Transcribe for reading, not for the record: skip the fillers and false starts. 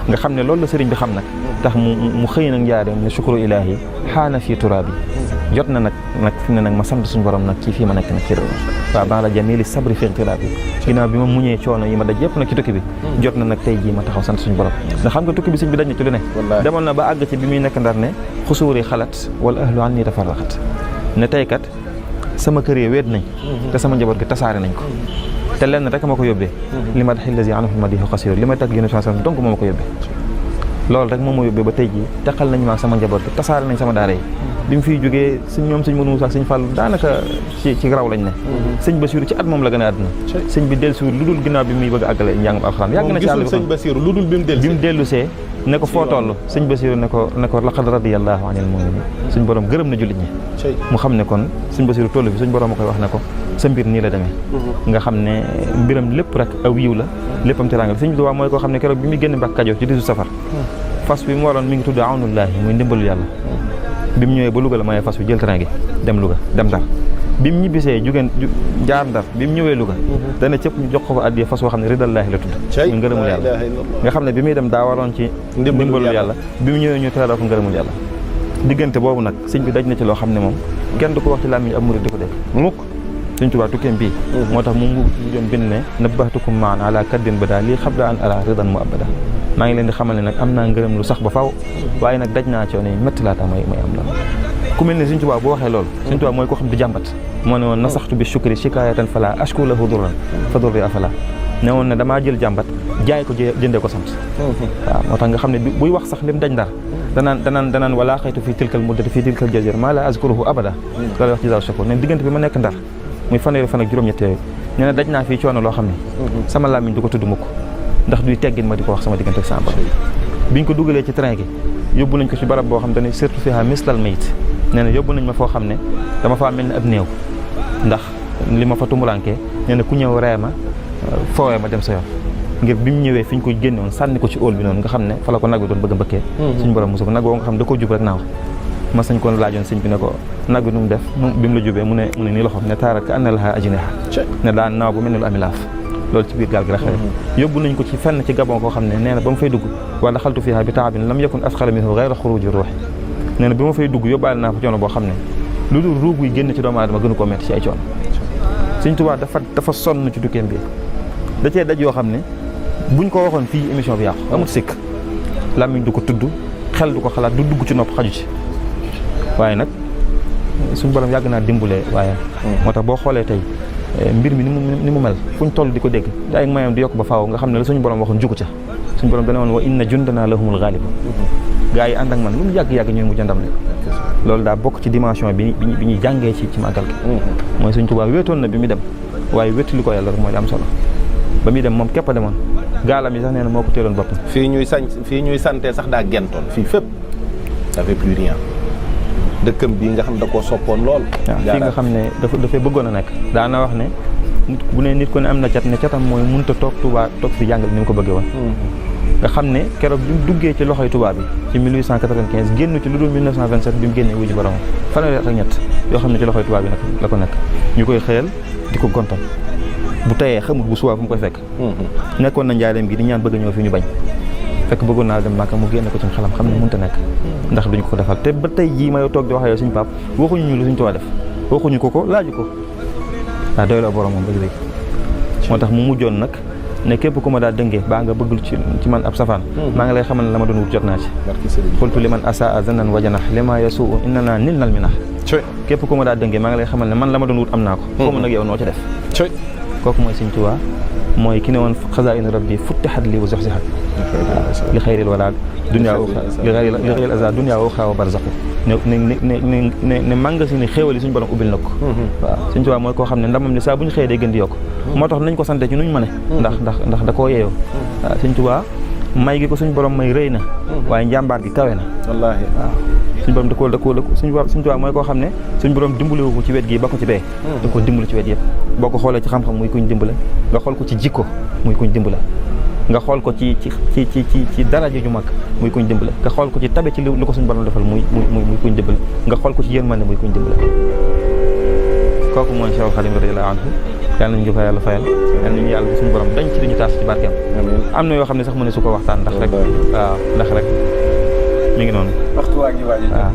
nga xam ne loolu la sëriñ bi xam nag tax mu xëy nag njaareem ne shukru ilaahi xaana fii turaabi jot na nag fi mu ne nag ma sant suñu borom nag ci fii ma nekk nag ci réew waaw baax la jamili sabri fi ixtilaabi ginnaaw bi ma muñee coono yi ma daj yëpp nag ci tukki bi jot na nag tey jii ma taxaw sant suñu borom ndax xam nga tukki bi sëñ bi daj na ci lu ne demoon na ba àgg ci bi muy nekk ndar ne xusuuri xalat wala ahlu an nii tafarraxat ne tey kat sama kër yi weet nañ te sama njaboot gi tasaare nañ ko te lenn rek ma ko yóbbee li ma daxil lasi anhu madihu xasiir li may tagg yéen sallam donc moo ma ko yóbbee loolu rek moom ma yóbbee ba tey jii teqal nañ ma sama njaboot gi tasaare nañ sama daara yi bi mu fiy jógee ñoom sëñ Modou Moussa ak sëñ Fallou daanaka ci raw lañ ne sëñ Bassirou ci at moom la gën a àdduna sëñ bi dellusiwul lu dul ginnaaw bi muy bëgg a àggale njàngum alxuraan yàgg na ci àll bi sëñ Bassirou lu dul bi mu dellusee ne ko foo toll sëñ Bassirou ne ko laqad radiyallahu anil mu'minin suñ borom gërëm na jullit ñi mu xam ne kon sëñ Bassirou toll bi suñ borom a koy wax ne ko sa mbir nii la demee nga xam ne mbiram lépp rek aw yiw la léppam teraanga la sëñ bi waa mooy koo xam ne keroog bi muy génn Mbàkke Kajoor ci 18 safar fas bi mu waroon mi ngi tudd awnullahi muy ndimbalu yàlla bi mu ñëwee ba Louga la mayee fas bi jël train gi dem Louga dem Ndar bi mu ñibbisee jaar Ndar bi mu ñëwee Louga dana cëpp ñu jox ko fa addiya fas boo xam ne ridallaahi la tudd muy ngërëmul yàlla nga xam ne bi muy dem daa waroon ci ndimbalu yàlla bi mu ñëwee ñu teeloo ko ngërëmul yàlla diggante boobu nag sëñ bi daj na ci loo xam ne moom kenn du ko wax ci làmmiñ ab murid di ko dégg mukk sëñ Tuubaa tukkeem bii moo tax mu doon bind ne nabbahtukum maan ala kaddin bada lii xabla an ala ridan mu abada maa ngi leen di xamal ne nag am naa ngërëm lu sax ba faw waaye nag daj naa coono yi métti laata may am la ku mel ne sëñ Tuubaa boo waxee loolu sëñ Tuubaa mooy koo xam di jàmbat moo ne woon nasaxtu bi shukri shikaayatan fala ashku lahu durran fa durri afala ne woon ne damaa jël jàmbat jaay ko jëndee ko sant waaw moo tax nga xam ne buy wax sax lim daj Ndar danaan wala xaytu fii tilkal muddati fii tilkal jazir maa la azkuruhu abada loolu wax ci daal shakur ne diggante bi ma nekk Ndar muy fanweeri fan ak juróom-ñett yooyu nee na daj naa fii coono loo xam ne sama làmmiñ du ko tudd mukk ndax duy teggin ma di ko wax sama diggante ak sama borom biñ ko dugalee ci train gi yóbbu nañ ko ci barab boo xam ne surtout fiha mislal mayit nee na yóbbu nañ ma foo xam ne dama faa mel ni ab néew ndax li ma fa tumurankee nee na ku ñëw ree ma foowee ma dem sa yoon ngir bi mu ñëwee fi ñu ko génnoon sànni ko ci óol bi noonu nga xam ne fa la ko nag bi doon bëgg a mbëkkee suñu borom mosu ko nag boo nga xam ne da ko jub rek naaw ma sañ ko laajoon sëñ bi ne ko nag bi nu mu def bi mu la jubee mu ne nii loxo ne taarat ka anna laha ajniha ne daan naaw bu mel ne lu ami laaf loolu ci biir gaal gi la xew yóbbu nañ ko ci fenn ci Gabon koo xam ne nee na ba ma fay dugg wala xaltu fiha bi taabin lam yakun asxala minhu gayra xuruji ruuxi nee na bi ma fay dugg yóbbaale naa fa coono boo xam ne lu dul ruug yi génn ci doomu aadama gënu koo metti ci ay coono Sëñ Tuubaa dafa sonn ci tukkeem bi da cee daj yoo xam ne buñ ko waxoon fii émission bi yàqu amul sikk làmmiñ du ko tudd xel du ko xalaat du dugg ci nopp xaju ci waaye nag suñu borom yàgg naa dimbulee waaye moo tax boo xoolee tey mbir mi ni mu mel fuñ toll di ko dégg da ay mayam di yokk ba faaw nga xam ne la suñu borom waxoon jugu ca suñu borom dana woon wa inna jundana lahumul ghalibun gaa yi ànd ak man lu mu yàgg-yàgg ñooy mujj ndam ne loolu daa bokk ci dimension bi ñuy jàngee ci màggal gi mooy Sëñ Tuubaa wéetoon na bi mu dem waaye wéttali ko yàlla rek mooy am solo ba muy dem moom képp a demoon gaalam yi sax nee na moo ko teeloon boppam fii ñuy santee sax daa gentoon fii fépp ça fait plus rien dëkkam bii nga xam da koo soppoon lool waaw fii nga xam ne dafay bëggoon a nekk daana wax ne nit bu ne nit ko ne am na cat ne catam mooy mënut a toog Touba toog fi jàngal ni mu ko bëggee woon nga xam ne keroog bi mu duggee ci loxoy Touba bi ci 1895 génn ci lu dul 1927 bi mu génnee wuyu ji borom fanweeri at ak ñett yoo xam ne ci loxoy Touba bi nag la ko nekk ñu koy xëyal di ko gontal bu tayee xamul bu subaa fu mu koy fekk nekkoon na njaareem gi di ñaan bëgg ñëw fi ñu bañ fekk bëggoon naa dem Màkka mu génne ko ci xelam xam ne mënut a nekk ndax duñ ko defal te ba tey jii may toog di wax yow suñu pap waxuñu ñu lu suñ Tuubaa def waxuñu ko laaju ko waaw doy la borom moom bëgg léegi moo tax mu mujjoon nag ne képp ku ma daa dëngee baa nga bëggul ci man ab safaan maa ngi lay xamal ne la ma doon wut jot naa ci xultu li man asaa zanan wajanax li ma yasuu inna naa nil nal mi nax képp ku ma daa dëngee maa ngi lay xamal ne man la ma doon wut am naa ko xawma nag yow noo ci def kooku mooy Sëñ Tuubaa mooy ki ne woon xazaa'inu rabbi futtihat li wa zuhzihat li xayril wala dunya li xayril azaa dunya wa uxraa wa barzaqu ne magasin ni xéewal yi suñu borom ubbil na ko waaw Sëñ Tuubaa mooy koo xam ne ndamam ni saa bu ñu xëyee day gën di yokk moo tax nañ ko sante ci nuñ mëne ndax da koo yeeyoo waaw Sëñ Tuubaa may gi ko suñu borom may rëy na waaye njàmbaar gi kawe na wallaahi waaw suñu borom da koo Sëñ Tuubaa mooy koo xam ne suñu borom dimbaliwu ko ci wet gi ba ko ci bee da koo dimbali ci wet yëpp boo ko xoolee ci xam-xam muy kuñ dimbale nga xool ko ci jikko muy kuñ dimbale nga xool ko ci daraja ju mag muy kuñ dimbale nga xool ko ci tabe ci lu ko suñu borom defal muy kuñ dimbale nga xool ko ci yërmande muy kuñ dimbale kooku mooy Cheikh Khadim radiyallahu anhu yàlla nañu ko yàlla fayal yàlla nañu yàlla suñu borom dañ ci duñu taas ci barkeem am na yoo xam ne sax mu ne su ko waxtaan ndax rek waaw ndax rek mi ngi noonu waxtu waa ngi waaj waaw